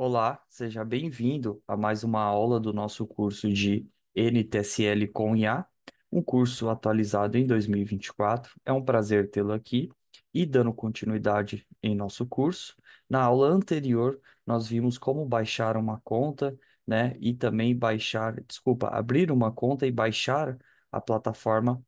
Olá, seja bem-vindo a mais uma aula do nosso curso de NTSL com IA, um curso atualizado em 2024. É um prazer tê-lo aqui e dando continuidade em nosso curso. Na aula anterior, nós vimos como baixar uma conta, né, e também abrir uma conta e baixar a plataforma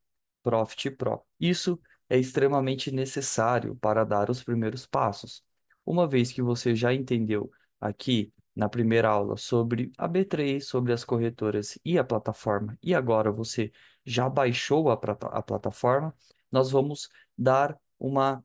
Profit Pro. Isso é extremamente necessário para dar os primeiros passos. Uma vez que você já entendeu aqui na primeira aula sobre a B3, sobre as corretoras e a plataforma, e agora você já baixou a plataforma, nós vamos dar uma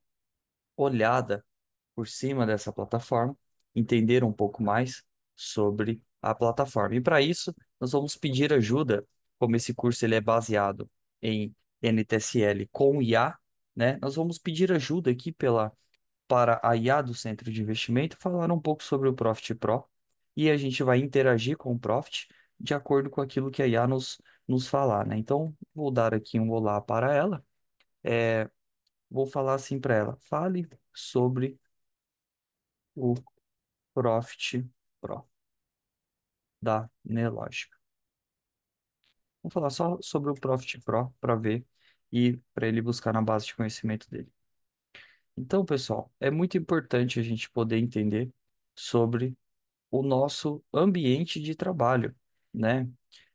olhada por cima dessa plataforma, entender um pouco mais sobre a plataforma. E para isso, nós vamos pedir ajuda, como esse curso ele é baseado em NTSL com IA, né? Nós vamos pedir ajuda aqui para a IA do Centro de Investimento, falar um pouco sobre o Profit Pro e a gente vai interagir com o Profit de acordo com aquilo que a IA nos falar, né? Então, vou dar aqui um olá para ela. Vou falar assim para ela: fale sobre o Profit Pro da Nelogica. Vou falar só sobre o Profit Pro para ver e para ele buscar na base de conhecimento dele. Então, pessoal, é muito importante a gente poder entender sobre o nosso ambiente de trabalho, né?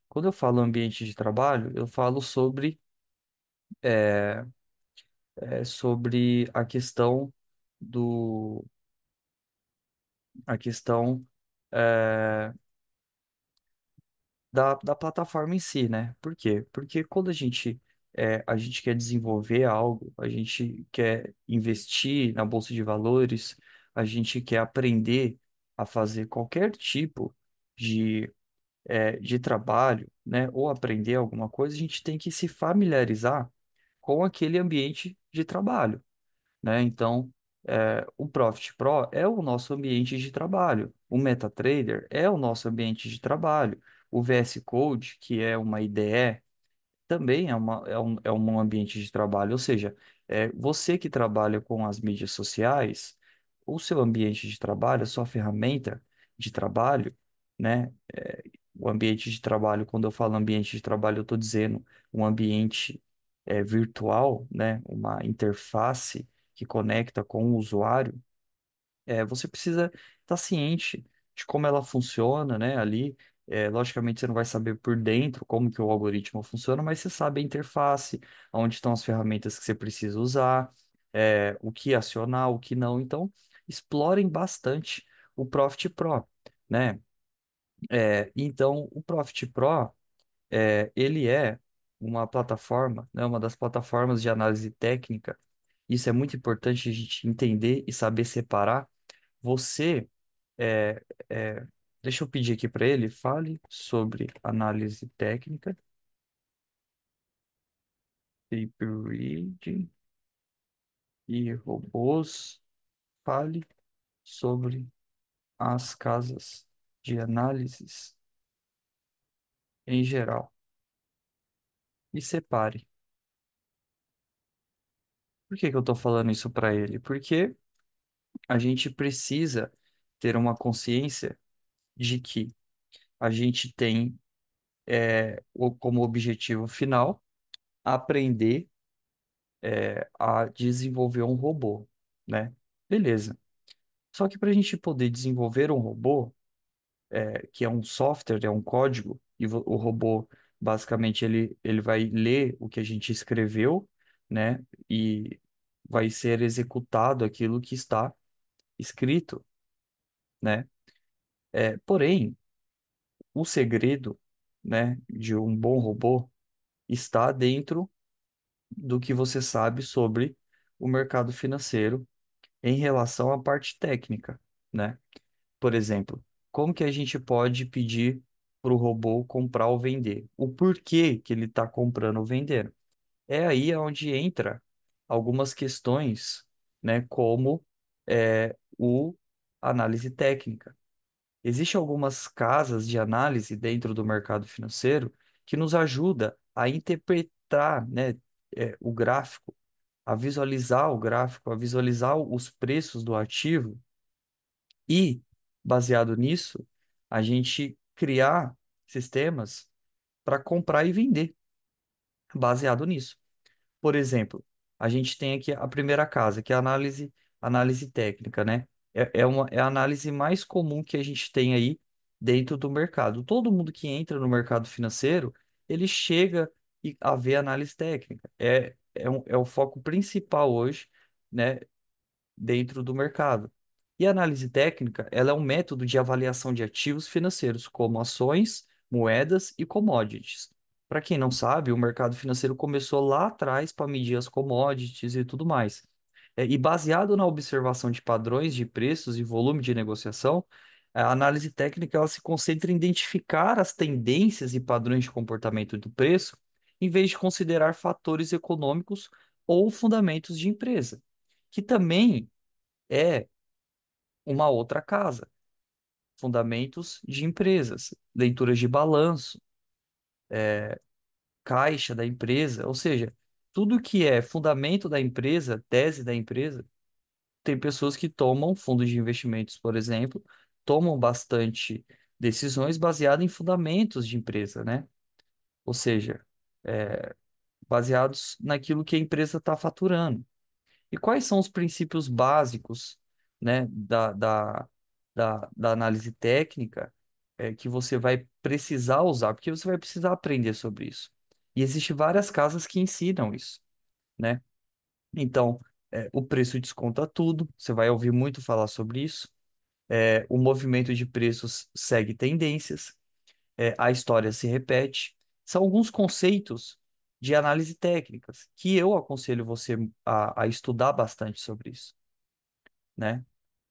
Quando eu falo ambiente de trabalho, eu falo é, sobre do, a questão é, da plataforma em si, né? Por quê? Porque quando a gente quer desenvolver algo, a gente quer investir na bolsa de valores, a gente quer aprender a fazer qualquer tipo de trabalho, né, ou aprender alguma coisa, a gente tem que se familiarizar com aquele ambiente de trabalho, né? Então, o Profit Pro é o nosso ambiente de trabalho, o MetaTrader é o nosso ambiente de trabalho, o VS Code, que é uma IDE, também é um ambiente de trabalho, ou seja, você que trabalha com as mídias sociais, o seu ambiente de trabalho, a sua ferramenta de trabalho, né? O ambiente de trabalho, quando eu falo ambiente de trabalho, eu estou dizendo um ambiente virtual, né? Uma interface que conecta com o usuário, você precisa estar ciente de como ela funciona, né? Ali, logicamente, você não vai saber por dentro como que o algoritmo funciona, mas você sabe a interface, onde estão as ferramentas que você precisa usar, o que acionar, o que não. Então, explorem bastante o Profit Pro, né? Então, o Profit Pro, ele é uma plataforma, né? Uma das plataformas de análise técnica. Isso é muito importante a gente entender e saber separar. Você é, é, deixa eu pedir aqui para ele, fale sobre análise técnica, hybrid e robôs, fale sobre as casas de análises em geral e separe. Por que que eu estou falando isso para ele? Porque a gente precisa ter uma consciência de que a gente tem como objetivo final aprender a desenvolver um robô, né? Beleza. Só que para a gente poder desenvolver um robô, que é um software, é um código, e o robô, basicamente, ele vai ler o que a gente escreveu, né? E vai ser executado aquilo que está escrito, né? Porém, o segredo, né, de um bom robô está dentro do que você sabe sobre o mercado financeiro em relação à parte técnica, né? Por exemplo, como que a gente pode pedir para o robô comprar ou vender? O porquê que ele está comprando ou vendendo? É aí onde entra algumas questões, né, como o análise técnica. Existem algumas casas de análise dentro do mercado financeiro que nos ajuda a interpretar, né, o gráfico, a visualizar o gráfico, a visualizar os preços do ativo baseado nisso, a gente criar sistemas para comprar e vender, baseado nisso. Por exemplo, a gente tem aqui a primeira casa, que é a análise técnica, né? É a análise mais comum que a gente tem aí dentro do mercado. Todo mundo que entra no mercado financeiro, ele chega a ver análise técnica. É o foco principal hoje, né, dentro do mercado. E a análise técnica, ela é um método de avaliação de ativos financeiros, como ações, moedas e commodities. Para quem não sabe, o mercado financeiro começou lá atrás para medir as commodities e tudo mais. E baseado na observação de padrões de preços e volume de negociação, a análise técnica ela se concentra em identificar as tendências e padrões de comportamento do preço, em vez de considerar fatores econômicos ou fundamentos de empresa, que também é uma outra casa. Fundamentos de empresas, leituras de balanço, caixa da empresa, ou seja, tudo que é fundamento da empresa, tese da empresa, tem pessoas que tomam fundos de investimentos, por exemplo, tomam bastante decisões baseadas em fundamentos de empresa, né? Ou seja, baseados naquilo que a empresa está faturando. E quais são os princípios básicos, né, da análise técnica que você vai precisar usar? Porque você vai precisar aprender sobre isso. E existem várias casas que ensinam isso, né? Então, o preço desconta tudo, você vai ouvir muito falar sobre isso. O movimento de preços segue tendências, a história se repete. São alguns conceitos de análise técnicas que eu aconselho você a estudar bastante sobre isso, né?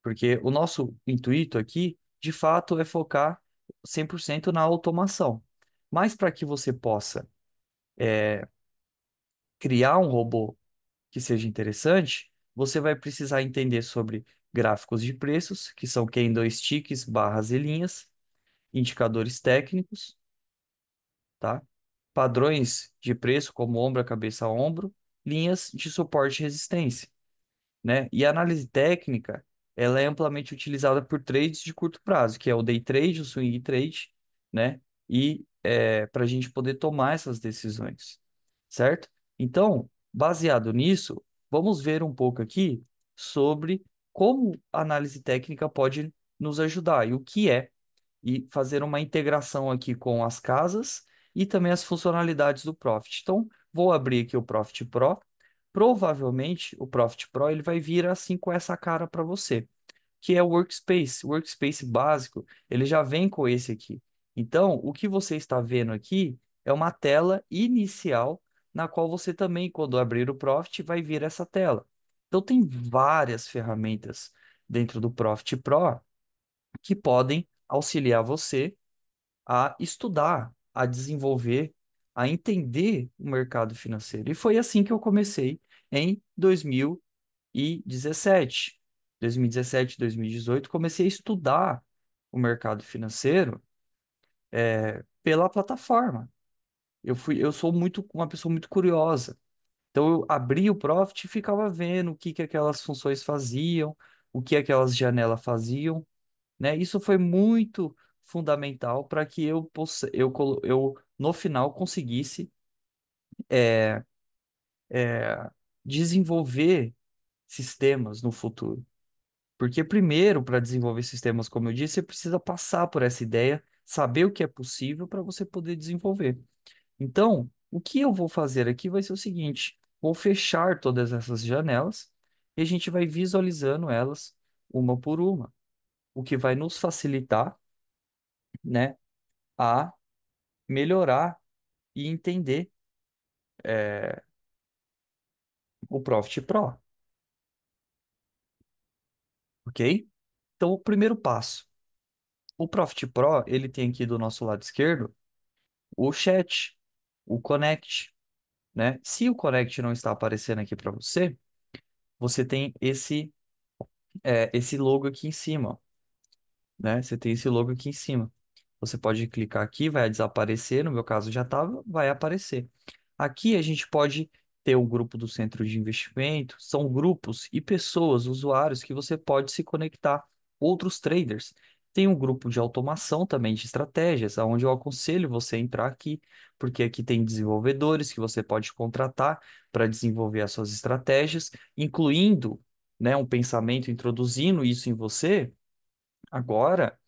Porque o nosso intuito aqui, de fato, é focar 100% na automação. Mas para que você possa criar um robô que seja interessante, você vai precisar entender sobre gráficos de preços, que são candlesticks, barras e linhas, indicadores técnicos, tá? Padrões de preço, como ombro a cabeça a ombro, linhas de suporte e resistência, né? E a análise técnica, ela é amplamente utilizada por trades de curto prazo, que é o day trade, o swing trade, né? E para a gente poder tomar essas decisões, certo? Então, baseado nisso, vamos ver um pouco aqui sobre como a análise técnica pode nos ajudar e o que é, e fazer uma integração aqui com as casas e também as funcionalidades do Profit. Então, vou abrir aqui o Profit Pro. Provavelmente o Profit Pro ele vai vir assim com essa cara para você, que é o Workspace. O Workspace básico, ele já vem com esse aqui. Então, o que você está vendo aqui é uma tela inicial na qual você também, quando abrir o Profit, vai vir essa tela. Então, tem várias ferramentas dentro do Profit Pro que podem auxiliar você a estudar, a desenvolver, a entender o mercado financeiro. E foi assim que eu comecei em 2017. 2017, 2018, comecei a estudar o mercado financeiro pela plataforma. Eu sou uma pessoa muito curiosa. Então eu abria o Profit e ficava vendo o que que aquelas funções faziam, o que aquelas janelas faziam, né? Isso foi muito fundamental para que eu no final conseguisse é, é, desenvolver sistemas no futuro. Porque primeiro, para desenvolver sistemas, como eu disse, você precisa passar por essa ideia, saber o que é possível para você poder desenvolver. Então, o que eu vou fazer aqui vai ser o seguinte: vou fechar todas essas janelas e a gente vai visualizando elas uma por uma, o que vai nos facilitar, né, a melhorar e entender o Profit Pro, ok? Então, o primeiro passo. O Profit Pro, ele tem aqui do nosso lado esquerdo o chat, o Connect, né? Se o Connect não está aparecendo aqui para você, você tem esse logo aqui em cima, ó, né? Você tem esse logo aqui em cima. Você pode clicar aqui, vai desaparecer. No meu caso já estava, vai aparecer. Aqui a gente pode ter o grupo do centro de investimento, são grupos e pessoas, usuários que você pode se conectar, outros traders. Tem um grupo de automação também de estratégias, onde eu aconselho você a entrar aqui, porque aqui tem desenvolvedores que você pode contratar para desenvolver as suas estratégias, incluindo, né, um pensamento, introduzindo isso em você. Agora,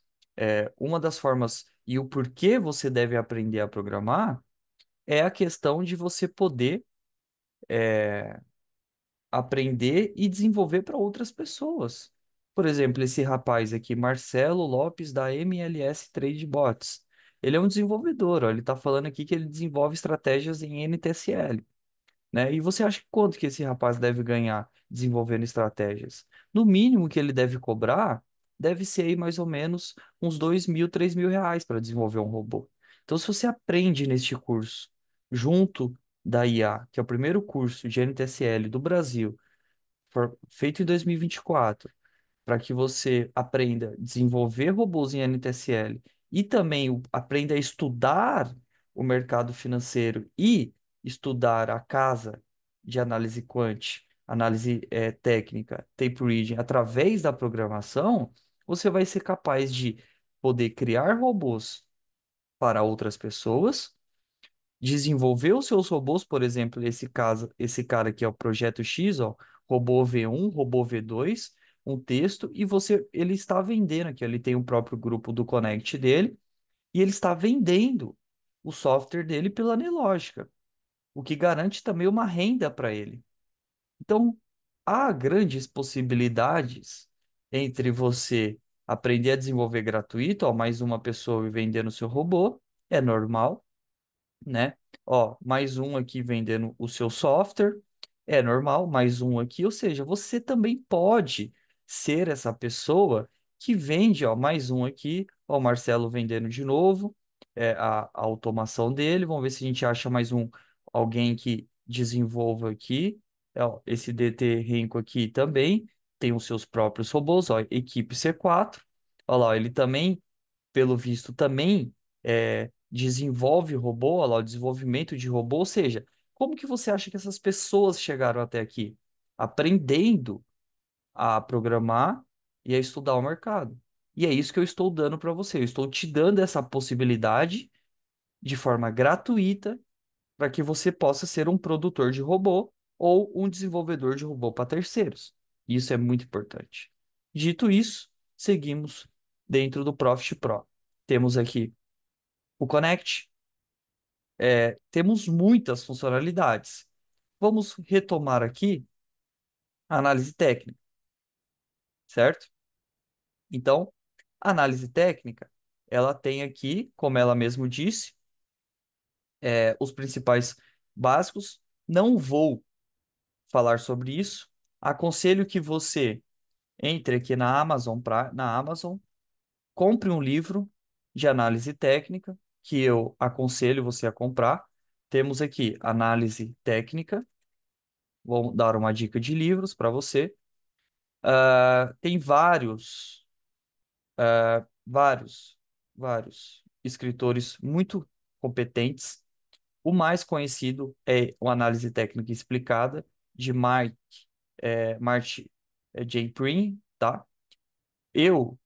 uma das formas e o porquê você deve aprender a programar é a questão de você poder aprender e desenvolver para outras pessoas. Por exemplo, esse rapaz aqui, Marcelo Lopes, da MLS Trade Bots. Ele é um desenvolvedor, ó, ele está falando aqui que ele desenvolve estratégias em NTSL, né? E você acha que quanto que esse rapaz deve ganhar desenvolvendo estratégias? No mínimo que ele deve cobrar, deve ser aí mais ou menos uns 2.000, 3.000 reais para desenvolver um robô. Então, se você aprende neste curso, junto da IA, que é o primeiro curso de NTSL do Brasil, feito em 2024, para que você aprenda a desenvolver robôs em NTSL e também aprenda a estudar o mercado financeiro e estudar a casa de análise quant, análise técnica, tape reading, através da programação, você vai ser capaz de poder criar robôs para outras pessoas, desenvolver os seus robôs, por exemplo, esse caso, esse cara aqui é o Projeto X, ó, robô V1, robô V2, um texto, e ele está vendendo aqui, ó, ele tem o próprio grupo do Connect dele, e ele está vendendo o software dele pela Nelogica, o que garante também uma renda para ele. Então, há grandes possibilidades entre você aprender a desenvolver gratuito, ó, mais uma pessoa vendendo seu robô, é normal, né? Ó, mais um aqui vendendo o seu software, é normal, mais um aqui, ou seja, você também pode ser essa pessoa que vende, ó, mais um aqui, ó, o Marcelo vendendo de novo, a automação dele, vamos ver se a gente acha mais alguém que desenvolva aqui, ó, esse DT Renko aqui também tem os seus próprios robôs, ó, equipe C4, ó lá, ele também pelo visto, também desenvolve robô, olha lá, o desenvolvimento de robô, ou seja, como que você acha que essas pessoas chegaram até aqui? Aprendendo a programar e a estudar o mercado. E é isso que eu estou dando para você. Eu estou te dando essa possibilidade de forma gratuita para que você possa ser um produtor de robô ou um desenvolvedor de robô para terceiros. Isso é muito importante. Dito isso, seguimos dentro do Profit Pro. Temos aqui o Connect, temos muitas funcionalidades. Vamos retomar aqui a análise técnica, certo? Então, a análise técnica, ela tem aqui, como ela mesmo disse, os principais básicos. Não vou falar sobre isso. Aconselho que você entre aqui na Amazon, na Amazon, compre um livro de análise técnica, que eu aconselho você a comprar. Temos aqui análise técnica. Vou dar uma dica de livros para você. Tem vários, vários escritores muito competentes. O mais conhecido é o Análise Técnica Explicada, de Marty J. Prin, tá? Eu,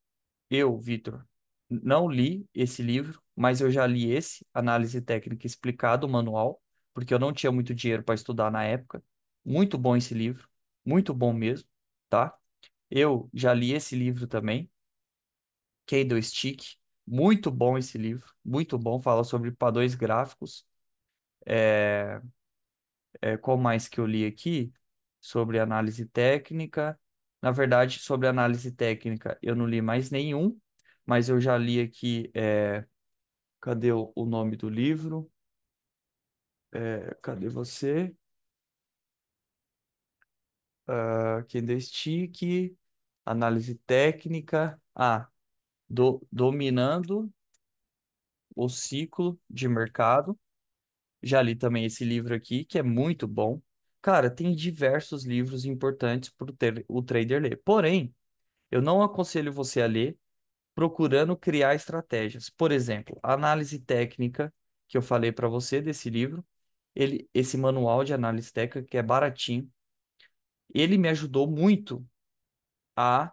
Vitor, não li esse livro, mas eu já li esse, Análise Técnica Explicada, o manual, porque eu não tinha muito dinheiro para estudar na época. Muito bom esse livro, muito bom mesmo, tá? Eu já li esse livro também, Candlestick. Muito bom esse livro, muito bom. Fala sobre padrões gráficos. Qual mais que eu li aqui? Sobre análise técnica. Na verdade, sobre análise técnica, eu não li mais nenhum, mas eu já li aqui. Cadê o nome do livro? Cadê você? Candlestick, análise técnica. Dominando o ciclo de mercado. Já li também esse livro aqui, que é muito bom. Cara, tem diversos livros importantes para o trader ler. Porém, eu não aconselho você a ler procurando criar estratégias. Por exemplo, a análise técnica, que eu falei para você desse livro, esse manual de análise técnica, que é baratinho, ele me ajudou muito a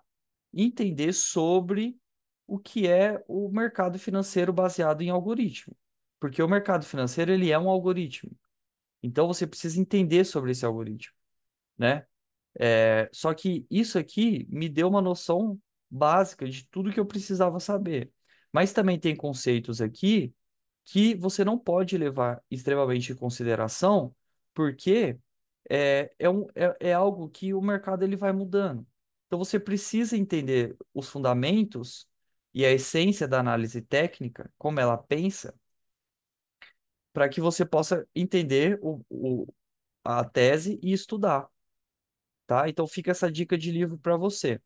entender sobre o que é o mercado financeiro baseado em algoritmo. Porque o mercado financeiro, ele é um algoritmo. Então, você precisa entender sobre esse algoritmo, né? Só que isso aqui me deu uma noção básica de tudo que eu precisava saber. Mas também tem conceitos aqui que você não pode levar extremamente em consideração, porque é algo que o mercado ele vai mudando. Então você precisa entender os fundamentos e a essência da análise técnica, como ela pensa, para que você possa entender a tese e estudar, tá? Então fica essa dica de livro para você.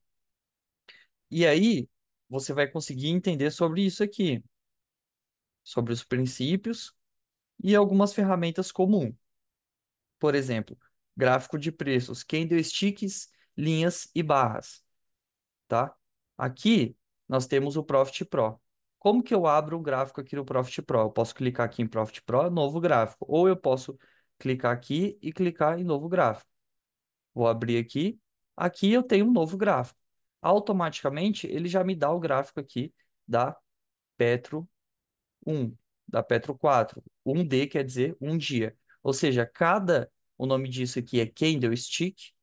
E aí você vai conseguir entender sobre isso aqui, sobre os princípios e algumas ferramentas comuns. Por exemplo, gráfico de preços, candlesticks, linhas e barras, tá? Aqui nós temos o Profit Pro. Como que eu abro o gráfico aqui no Profit Pro? Eu posso clicar aqui em Profit Pro, novo gráfico, ou eu posso clicar aqui e clicar em novo gráfico. Vou abrir aqui. Aqui eu tenho um novo gráfico. Automaticamente ele já me dá o gráfico aqui da Petro 1, da Petro 4. 1D quer dizer um dia. Ou seja, o nome disso aqui é candlestick,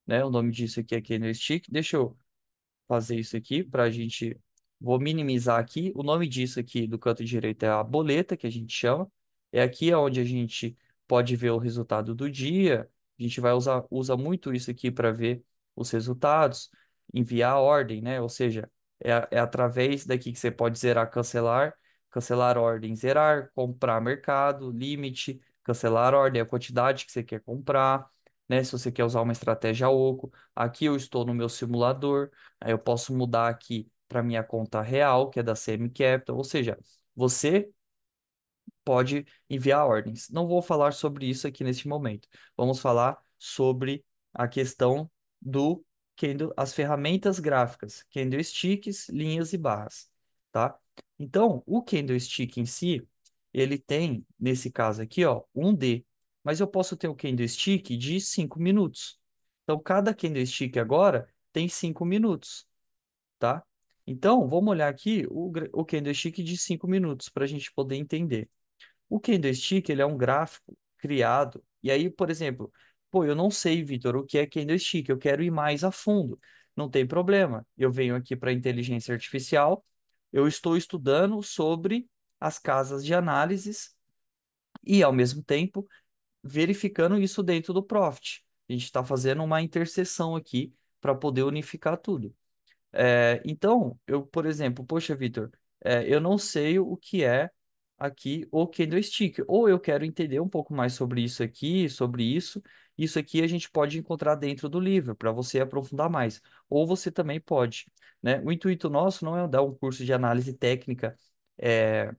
né? O nome disso aqui é candlestick. Deixa eu fazer isso aqui para a gente. Vou minimizar aqui. O nome disso aqui do canto direito é a boleta, que a gente chama. É aqui onde a gente pode ver o resultado do dia. A gente vai usa muito isso aqui para ver os resultados, enviar a ordem, né? Ou seja, é através daqui que você pode zerar, cancelar, cancelar ordem, zerar, comprar mercado, limite, cancelar ordem, a quantidade que você quer comprar, né? Se você quer usar uma estratégia oco. Aqui eu estou no meu simulador. Aí eu posso mudar aqui para minha conta real, que é da Semi Capital, ou seja, você pode enviar ordens. Não vou falar sobre isso aqui nesse momento. Vamos falar sobre a questão do as ferramentas gráficas, candlesticks, linhas e barras, tá? Então, o candlestick em si, ele tem, nesse caso aqui, ó, um D, mas eu posso ter o candlestick de 5 minutos. Então, cada candlestick agora tem 5 minutos, tá? Então, vamos olhar aqui o candlestick de 5 minutos para a gente poder entender. O candlestick, ele é um gráfico criado. E aí, por exemplo, pô, eu não sei, Vitor, o que é candlestick, eu quero ir mais a fundo. Não tem problema. Eu venho aqui para a inteligência artificial, eu estou estudando sobre as casas de análises e, ao mesmo tempo, verificando isso dentro do Profit. A gente está fazendo uma interseção aqui para poder unificar tudo. Então, eu, por exemplo, poxa, Vitor, eu não sei o que é aqui o candlestick, ou eu quero entender um pouco mais sobre isso aqui, sobre isso. Isso aqui a gente pode encontrar dentro do livro para você aprofundar mais, ou você também pode, né? O intuito nosso não é dar um curso de análise técnica é,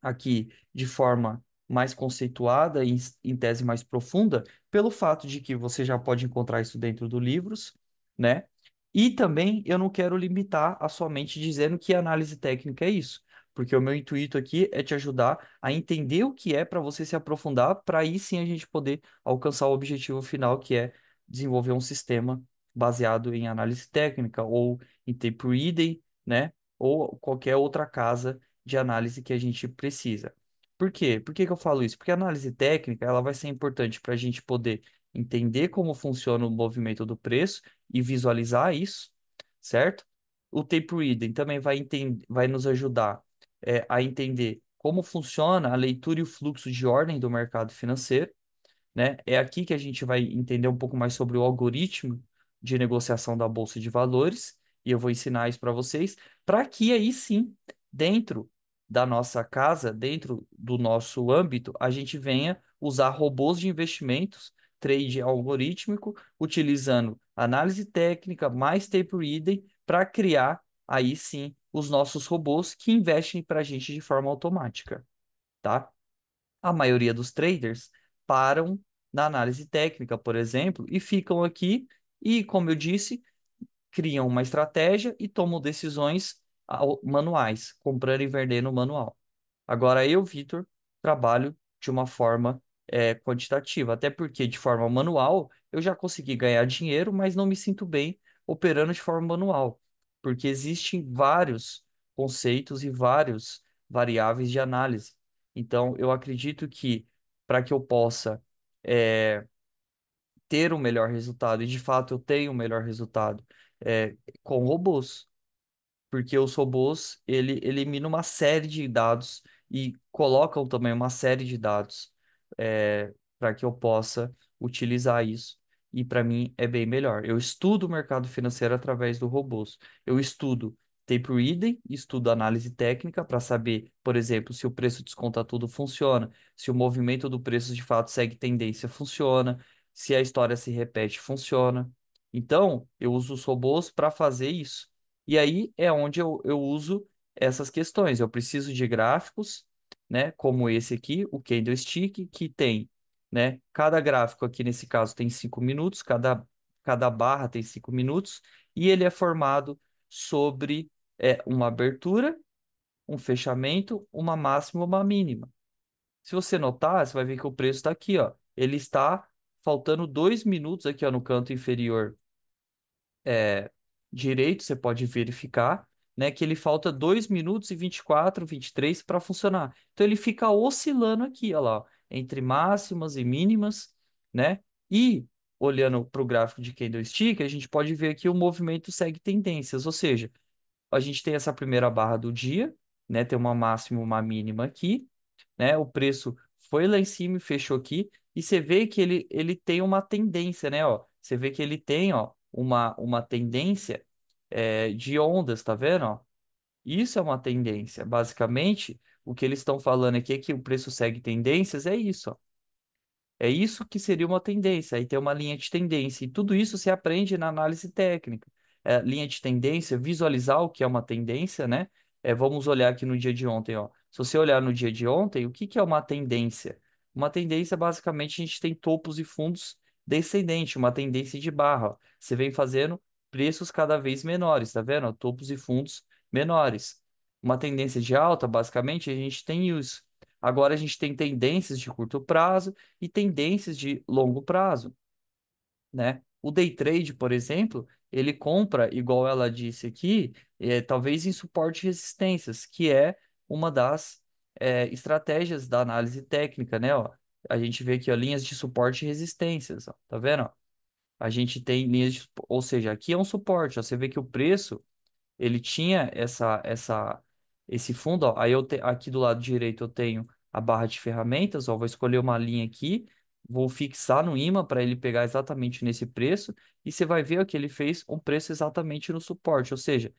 aqui de forma mais conceituada, em tese mais profunda, pelo fato de que você já pode encontrar isso dentro dos livros, né? E também eu não quero limitar a sua mente dizendo que análise técnica é isso, porque o meu intuito aqui é te ajudar a entender o que é para você se aprofundar, para aí sim a gente poder alcançar o objetivo final, que é desenvolver um sistema baseado em análise técnica ou em tape reading, né? Ou qualquer outra casa de análise que a gente precisa. Por quê? Por que que eu falo isso? Porque a análise técnica ela vai ser importante para a gente poder entender como funciona o movimento do preço e visualizar isso, certo? O tape reading também vai nos ajudar a entender como funciona a leitura e o fluxo de ordem do mercado financeiro, né? É aqui que a gente vai entender um pouco mais sobre o algoritmo de negociação da Bolsa de Valores, e eu vou ensinar isso para vocês, para que aí sim, dentro da nossa casa, dentro do nosso âmbito, a gente venha usar robôs de investimentos, trade algorítmico, utilizando análise técnica mais tape reading para criar aí sim os nossos robôs que investem para a gente de forma automática, tá? A maioria dos traders param na análise técnica, por exemplo, e ficam aqui e, como eu disse, criam uma estratégia e tomam decisões manuais, comprando e vendendo manual. Agora eu, Vitor, trabalho de uma forma quantitativa, até porque de forma manual eu já consegui ganhar dinheiro, mas não me sinto bem operando de forma manual. porque existem vários conceitos e vários variáveis de análise. Então, eu acredito que para que eu possa ter um melhor resultado, e de fato eu tenho um melhor resultado com robôs, porque os robôs, ele elimina uma série de dados e colocam também uma série de dados para que eu possa utilizar isso. E para mim é bem melhor. Eu estudo o mercado financeiro através do robôs. Eu estudo tape reading, estudo análise técnica para saber, por exemplo, se o preço desconta tudo funciona, se o movimento do preço de fato segue tendência funciona, se a história se repete funciona. Então, eu uso os robôs para fazer isso. E aí é onde eu uso essas questões. Eu preciso de gráficos, né, como esse aqui, o Candlestick, que tem, né, cada gráfico aqui nesse caso tem 5 minutos, cada barra tem 5 minutos, e ele é formado sobre uma abertura, um fechamento, uma máxima e uma mínima. Se você notar, você vai ver que o preço está aqui, ó. Ele está faltando 2 minutos aqui, ó, no canto inferior direito, você pode verificar, né, que ele falta 2 minutos e 24, 23 para funcionar. Então ele fica oscilando aqui, ó lá, ó, entre máximas e mínimas, né? E olhando para o gráfico de candlestick, a gente pode ver que o movimento segue tendências, ou seja, a gente tem essa primeira barra do dia, né? Tem uma máxima e uma mínima aqui, né? O preço foi lá em cima e fechou aqui. E você vê que ele tem uma tendência, né? Ó, você vê que ele tem, ó, uma tendência de ondas, tá vendo? Ó? Isso é uma tendência. Basicamente, o que eles estão falando aqui é que o preço segue tendências, é isso, ó. É isso que seria uma tendência. Aí tem uma linha de tendência. E tudo isso se aprende na análise técnica. Linha de tendência, visualizar o que é uma tendência, né? Vamos olhar aqui no dia de ontem, ó. Se você olhar no dia de ontem, o que que é uma tendência? Uma tendência, basicamente, a gente tem topos e fundos descendente, uma tendência de barra. Ó. Você vem fazendo preços cada vez menores, tá vendo? Ó, topos e fundos menores. Uma tendência de alta, basicamente, a gente tem isso. Agora a gente tem tendências de curto prazo e tendências de longo prazo, né? O day trade, por exemplo, ele compra, igual ela disse aqui, talvez em suporte e resistências, que é uma das estratégias da análise técnica, né? Ó, a gente vê aqui, ó, linhas de suporte e resistências, ó, tá vendo? Ó? A gente tem linhas de, ou seja, aqui é um suporte, ó, você vê que o preço ele tinha esse fundo, ó. Aí aqui do lado direito eu tenho a barra de ferramentas, ó, vou escolher uma linha aqui, vou fixar no imã para ele pegar exatamente nesse preço, e você vai ver ó, que ele fez um preço exatamente no suporte, ou seja,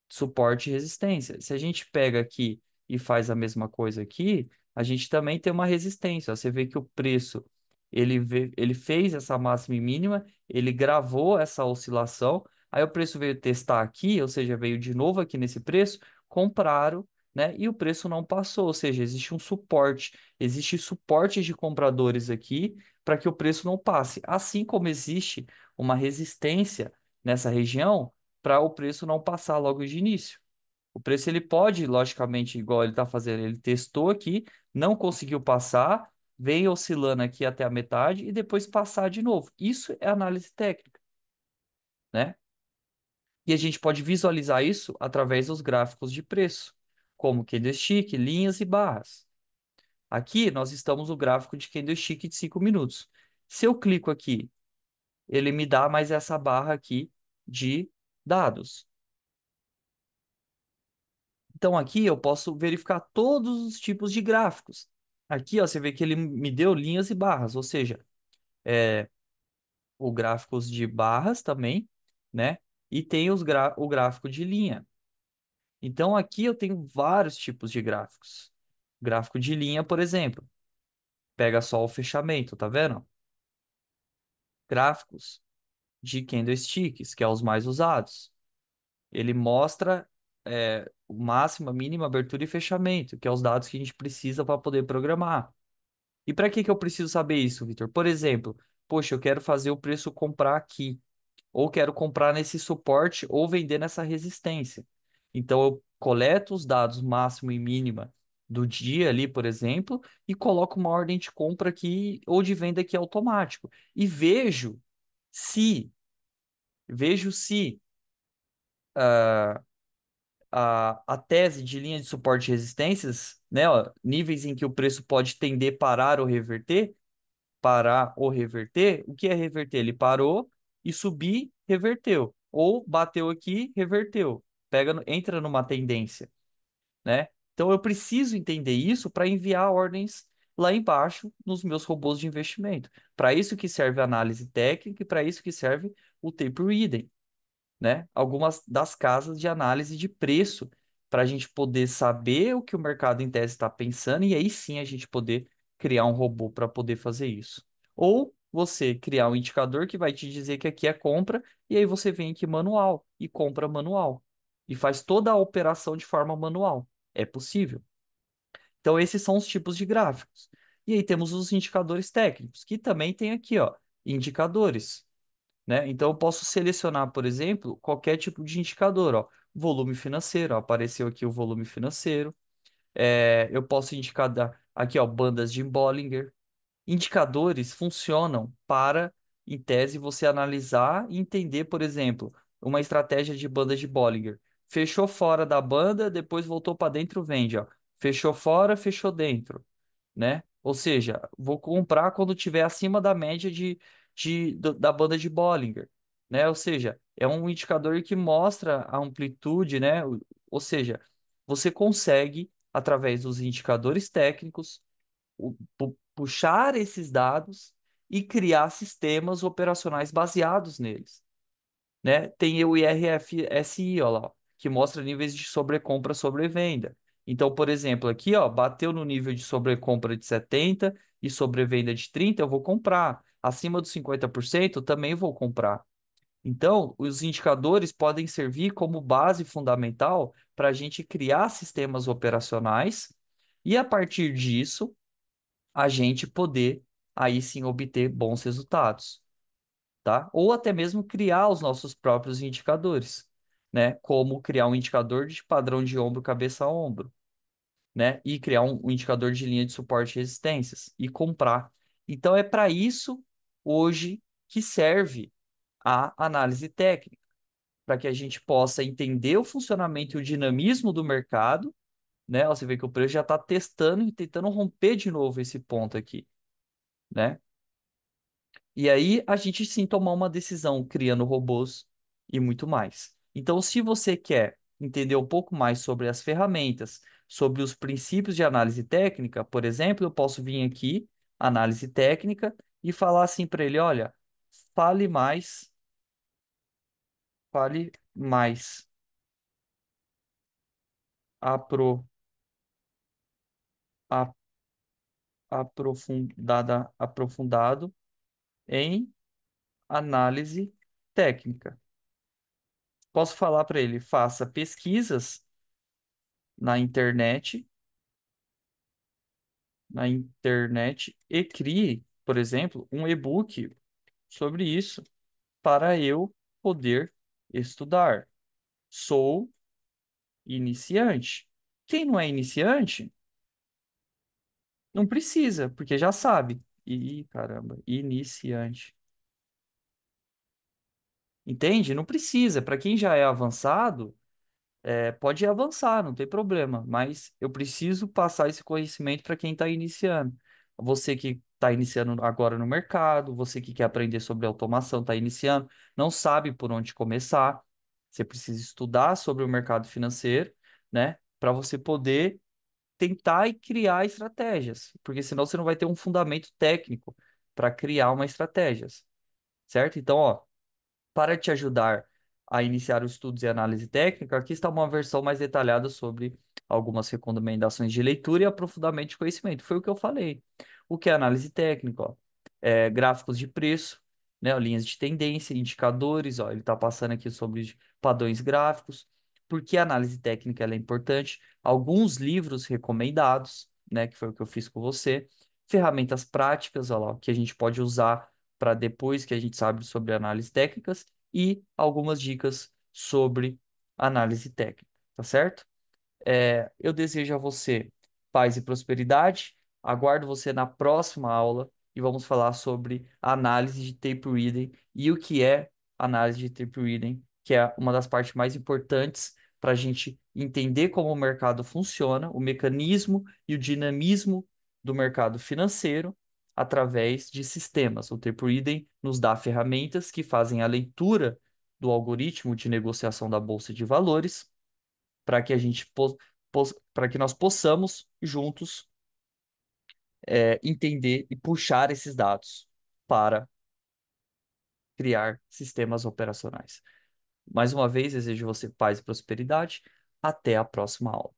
suporte e resistência. Se a gente pega aqui e faz a mesma coisa aqui, a gente também tem uma resistência. Ó. Você vê que o preço, ele fez essa máxima e mínima, ele gravou essa oscilação, aí o preço veio testar aqui, ou seja, veio de novo aqui nesse preço, compraram, né? E o preço não passou, ou seja, existe um suporte, existe suporte de compradores aqui para que o preço não passe. Assim como existe uma resistência nessa região, para o preço não passar logo de início. O preço ele pode, logicamente, igual ele está fazendo, ele testou aqui, não conseguiu passar, vem oscilando aqui até a metade e depois passar de novo. Isso é análise técnica, né? E a gente pode visualizar isso através dos gráficos de preço, como candlestick, linhas e barras. Aqui nós estamos no gráfico de candlestick de 5 minutos. Se eu clico aqui, ele me dá mais essa barra aqui de dados. Então aqui eu posso verificar todos os tipos de gráficos. Aqui, ó, você vê que ele me deu linhas e barras, ou seja, o gráficos de barras também, né? E tem o gráfico de linha. Então aqui eu tenho vários tipos de gráficos. Gráfico de linha, por exemplo, pega só o fechamento, tá vendo? Gráficos de candlesticks, que é os mais usados. Ele mostra o máximo, a mínima, abertura e fechamento, que é os dados que a gente precisa para poder programar. E para que que eu preciso saber isso, Vitor? Por exemplo, poxa, eu quero fazer o preço comprar aqui, ou quero comprar nesse suporte ou vender nessa resistência. Então eu coleto os dados máximo e mínima do dia ali, por exemplo, e coloco uma ordem de compra aqui ou de venda aqui automático e se vejo se ah, a tese de linha de suporte e resistências, né, ó, níveis em que o preço pode tender parar ou reverter, o que é reverter? Ele parou e subir, reverteu. Ou bateu aqui, reverteu. Entra numa tendência, né? Então eu preciso entender isso para enviar ordens lá embaixo nos meus robôs de investimento. Para isso que serve a análise técnica e para isso que serve o tape reading, né? Algumas das casas de análise de preço, para a gente poder saber o que o mercado em tese está pensando e aí sim a gente poder criar um robô para poder fazer isso. Ou você criar um indicador que vai te dizer que aqui é compra e aí você vem aqui manual e compra manual e faz toda a operação de forma manual. É possível. Então esses são os tipos de gráficos. E aí temos os indicadores técnicos, que também tem aqui, ó, indicadores, né? Então, eu posso selecionar, por exemplo, qualquer tipo de indicador, ó. Volume financeiro, ó, apareceu aqui o volume financeiro. Eu posso indicar aqui, ó, bandas de Bollinger. Indicadores funcionam para, em tese, você analisar e entender, por exemplo, uma estratégia de banda de Bollinger. Fechou fora da banda, depois voltou para dentro, vende, ó. Fechou fora, fechou dentro, né? Ou seja, vou comprar quando tiver acima da média da banda de Bollinger, né? Ou seja, é um indicador que mostra a amplitude, né? Ou seja, você consegue, através dos indicadores técnicos, puxar esses dados e criar sistemas operacionais baseados neles, né? Tem o IRFSI, ó lá, ó, que mostra níveis de sobrecompra, sobrevenda. Então, por exemplo, aqui, ó, bateu no nível de sobrecompra de 70 e sobrevenda de 30, eu vou comprar. Acima dos 50%, também vou comprar. Então, os indicadores podem servir como base fundamental para a gente criar sistemas operacionais e, a partir disso, a gente poder aí sim obter bons resultados, tá? Ou até mesmo criar os nossos próprios indicadores, né? Como criar um indicador de padrão de ombro, cabeça a ombro, né? E criar um indicador de linha de suporte e resistências e comprar. Então é para isso hoje que serve a análise técnica, para que a gente possa entender o funcionamento e o dinamismo do mercado, né? Você vê que o preço já está testando e tentando romper de novo esse ponto aqui, né? E aí a gente sim tomar uma decisão criando robôs e muito mais. Então, se você quer entender um pouco mais sobre as ferramentas, sobre os princípios de análise técnica, por exemplo, eu posso vir aqui, análise técnica, e falar assim para ele: olha, fale mais, fale mais apro, a- aprofundado em análise técnica. Posso falar para ele: faça pesquisas na na internet e crie, por exemplo, um e-book sobre isso para eu poder estudar. Sou iniciante. Quem não é iniciante, não precisa, porque já sabe. Ih, caramba, iniciante. Entende? Não precisa. Para quem já é avançado, pode avançar, não tem problema, mas eu preciso passar esse conhecimento para quem está iniciando. Você que está iniciando agora no mercado, você que quer aprender sobre automação, está iniciando, não sabe por onde começar, você precisa estudar sobre o mercado financeiro, né, para você poder tentar e criar estratégias, porque senão você não vai ter um fundamento técnico para criar uma estratégia, certo? Então, ó, para te ajudar a iniciar os estudos e análise técnica, aqui está uma versão mais detalhada sobre algumas recomendações de leitura e aprofundamento de conhecimento. Foi o que eu falei. O que é análise técnica? Ó? Gráficos de preço, né? Ó, linhas de tendência, indicadores. Ó, ele está passando aqui sobre padrões gráficos. Por que a análise técnica ela é importante? Alguns livros recomendados, né? Que foi o que eu fiz com você. Ferramentas práticas, ó lá, que a gente pode usar para depois que a gente sabe sobre análises técnicas e algumas dicas sobre análise técnica, tá certo? Eu desejo a você paz e prosperidade. Aguardo você na próxima aula e vamos falar sobre análise de tape reading e o que é análise de tape reading que é uma das partes mais importantes para a gente entender como o mercado funciona, o mecanismo e o dinamismo do mercado financeiro através de sistemas. O Tape nos dá ferramentas que fazem a leitura do algoritmo de negociação da Bolsa de Valores para que a gente para que nós possamos juntos entender e puxar esses dados para criar sistemas operacionais. Mais uma vez, desejo você paz e prosperidade. Até a próxima aula.